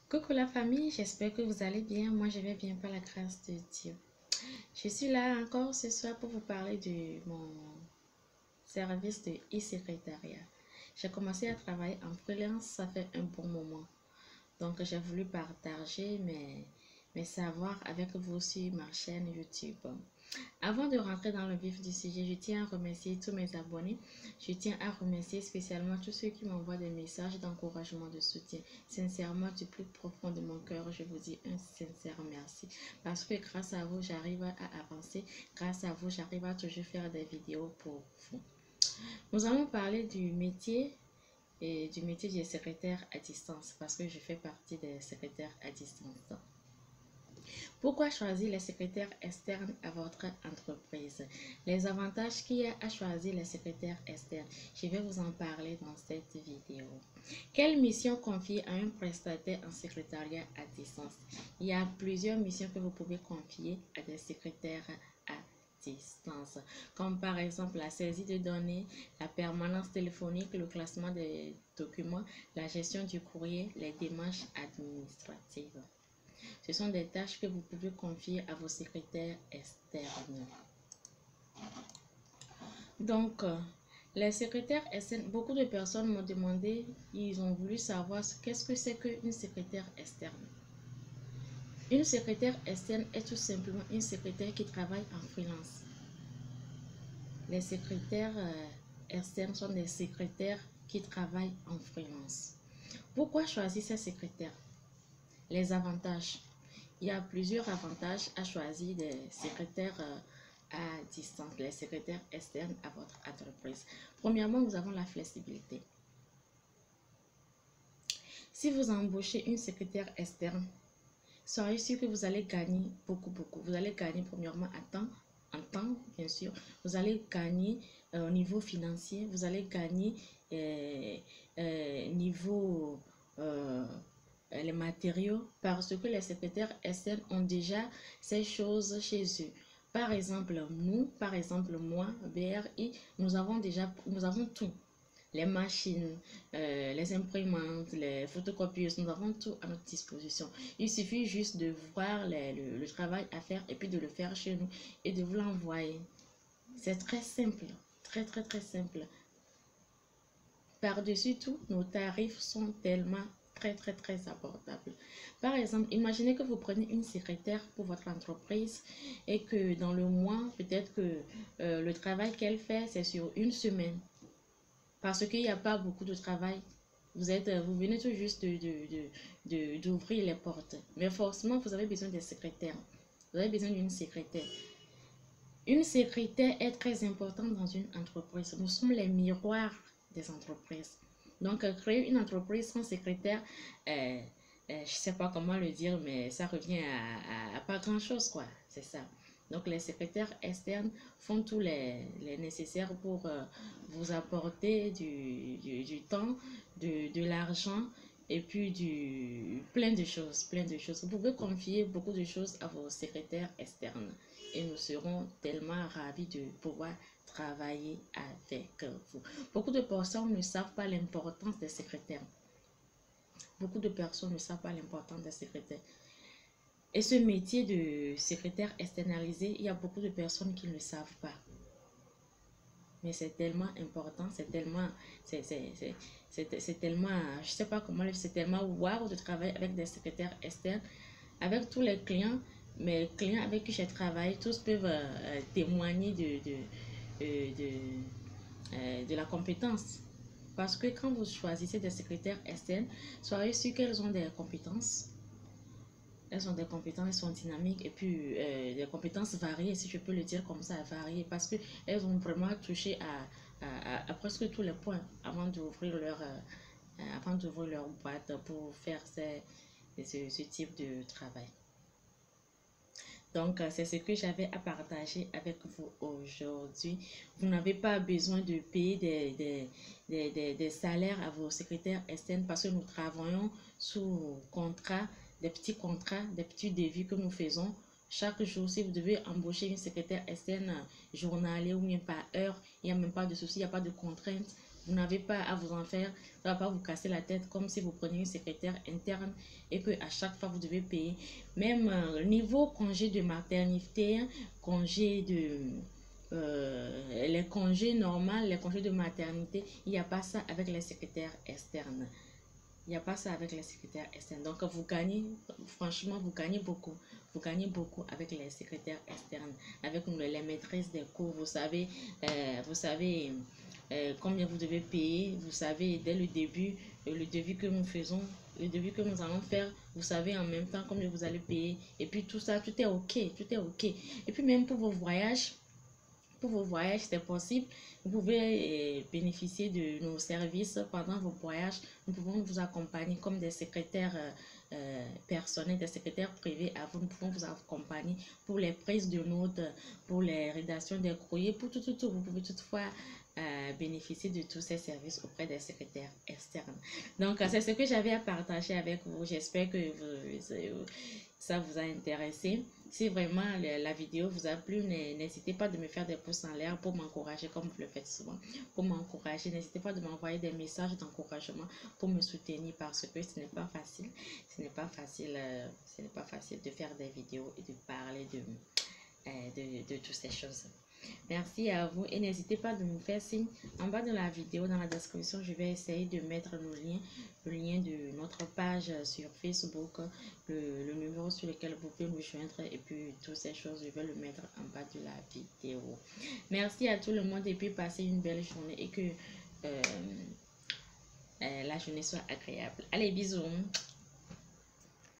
Coucou la famille, j'espère que vous allez bien. Moi, je vais bien par la grâce de Dieu. Je suis là encore ce soir pour vous parler de mon service de e-secrétariat. J'ai commencé à travailler en freelance, ça fait un bon moment. Donc, j'ai voulu partager mes savoirs avec vous sur ma chaîne YouTube. Avant de rentrer dans le vif du sujet, je tiens à remercier tous mes abonnés. Je tiens à remercier spécialement tous ceux qui m'envoient des messages d'encouragement, de soutien. Sincèrement, du plus profond de mon cœur, je vous dis un sincère merci. Parce que grâce à vous, j'arrive à avancer. Grâce à vous, j'arrive à toujours faire des vidéos pour vous. Nous allons parler du métier et du métier de secrétaire à distance parce que je fais partie des secrétaires à distance. Pourquoi choisir les secrétaires externes à votre entreprise? Les avantages qu'il y a à choisir les secrétaires externes. Je vais vous en parler dans cette vidéo. Quelle mission confier à un prestataire en secrétariat à distance? Il y a plusieurs missions que vous pouvez confier à des secrétaires à distance, comme par exemple la saisie de données, la permanence téléphonique, le classement des documents, la gestion du courrier, les démarches administratives. Ce sont des tâches que vous pouvez confier à vos secrétaires externes. Donc, les secrétaires externes, beaucoup de personnes m'ont demandé, ils ont voulu savoir qu'est-ce que c'est qu'une secrétaire externe. Une secrétaire externe est tout simplement une secrétaire qui travaille en freelance. Les secrétaires externes sont des secrétaires qui travaillent en freelance. Pourquoi choisir ces secrétaires? Les avantages. Il y a plusieurs avantages à choisir des secrétaires à distance, les secrétaires externes à votre entreprise. Premièrement, nous avons la flexibilité. Si vous embauchez une secrétaire externe, soyez sûr que vous allez gagner beaucoup. Vous allez gagner premièrement en temps, bien sûr. Vous allez gagner au niveau financier. Vous allez gagner niveau les matériaux parce que les secrétaires externes ont déjà ces choses chez eux. Par exemple, moi, BRI, nous avons tout. Les machines, les imprimantes, les photocopieuses, nous avons tout à notre disposition. Il suffit juste de voir le travail à faire et puis de le faire chez nous et de vous l'envoyer. C'est très simple, très simple. Par-dessus tout, nos tarifs sont tellement très abordables. Par exemple, imaginez que vous prenez une secrétaire pour votre entreprise et que dans le mois, peut-être que le travail qu'elle fait, c'est sur une semaine. Parce qu'il n'y a pas beaucoup de travail. Vous venez tout juste d'ouvrir les portes. Mais forcément, vous avez besoin des secrétaires. Vous avez besoin d'une secrétaire. Une secrétaire est très importante dans une entreprise. Nous sommes les miroirs des entreprises. Donc, créer une entreprise sans secrétaire, je ne sais pas comment le dire, mais ça revient à pas grand-chose, quoi. C'est ça. Donc, les secrétaires externes font tout les nécessaires pour vous apporter du temps, de l'argent et puis plein de choses. Vous pouvez confier beaucoup de choses à vos secrétaires externes et nous serons tellement ravis de pouvoir travailler avec vous. Beaucoup de personnes ne savent pas l'importance des secrétaires. Beaucoup de personnes ne savent pas l'importance des secrétaires. Et ce métier de secrétaire externalisé, il y a beaucoup de personnes qui ne le savent pas. Mais c'est tellement important, c'est tellement, je sais pas comment, c'est tellement wow de travailler avec des secrétaires externes, avec tous les clients, mais les clients avec qui j'ai travaillé, tous peuvent témoigner de la compétence. Parce que quand vous choisissez des secrétaires externes, soyez sûr qu'elles ont des compétences. Elles ont des compétences, elles sont dynamiques et puis des compétences variées, si je peux le dire comme ça, variées, parce qu'elles ont vraiment touché à presque tous les points avant d'ouvrir leur boîte pour faire ce type de travail. Donc, c'est ce que j'avais à partager avec vous aujourd'hui. Vous n'avez pas besoin de payer des salaires à vos secrétaires externes parce que nous travaillons sous contrat, des petits contrats, des petits devis que nous faisons. Chaque jour, si vous devez embaucher une secrétaire externe journalier ou bien par heure, il n'y a même pas de souci, il n'y a pas de contrainte. vous n'avez pas à vous en faire, ça va pas vous casser la tête comme si vous preniez une secrétaire interne et que à chaque fois vous devez payer. Même niveau congé de maternité, congé de les congés normaux, les congés de maternité, il n'y a pas ça avec les secrétaires externes. Il n'y a pas ça avec les secrétaires externes. Donc, vous gagnez, franchement, vous gagnez beaucoup. Vous gagnez beaucoup avec les secrétaires externes, avec les maîtrises des cours. Vous savez combien vous devez payer. Vous savez, dès le début, le devis que nous faisons, le devis que nous allons faire, vous savez en même temps combien vous allez payer. Et puis, tout ça, tout est OK. Tout est OK. Et puis, même pour vos voyages, c'est possible. Vous pouvez bénéficier de nos services pendant vos voyages. Nous pouvons vous accompagner comme des secrétaires personnels, des secrétaires privés à vous. Nous pouvons vous accompagner pour les prises de notes, pour les rédactions des courriers, pour tout. Vous pouvez toutefois bénéficier de tous ces services auprès des secrétaires externes. Donc, c'est ce que j'avais à partager avec vous. J'espère que ça vous a intéressé. Si vraiment la vidéo vous a plu, n'hésitez pas de me faire des pouces en l'air pour m'encourager comme vous le faites souvent. Pour m'encourager, n'hésitez pas de m'envoyer des messages d'encouragement pour me soutenir parce que ce n'est pas facile. Ce n'est pas facile de faire des vidéos et de parler de toutes ces choses. Merci à vous et n'hésitez pas de me faire signe en bas de la vidéo, dans la description. Je vais essayer de mettre le lien de notre page sur Facebook, le numéro sur lequel vous pouvez nous joindre et puis toutes ces choses, je vais le mettre en bas de la vidéo. Merci à tout le monde et puis passez une belle journée et que la journée soit agréable. Allez, bisous.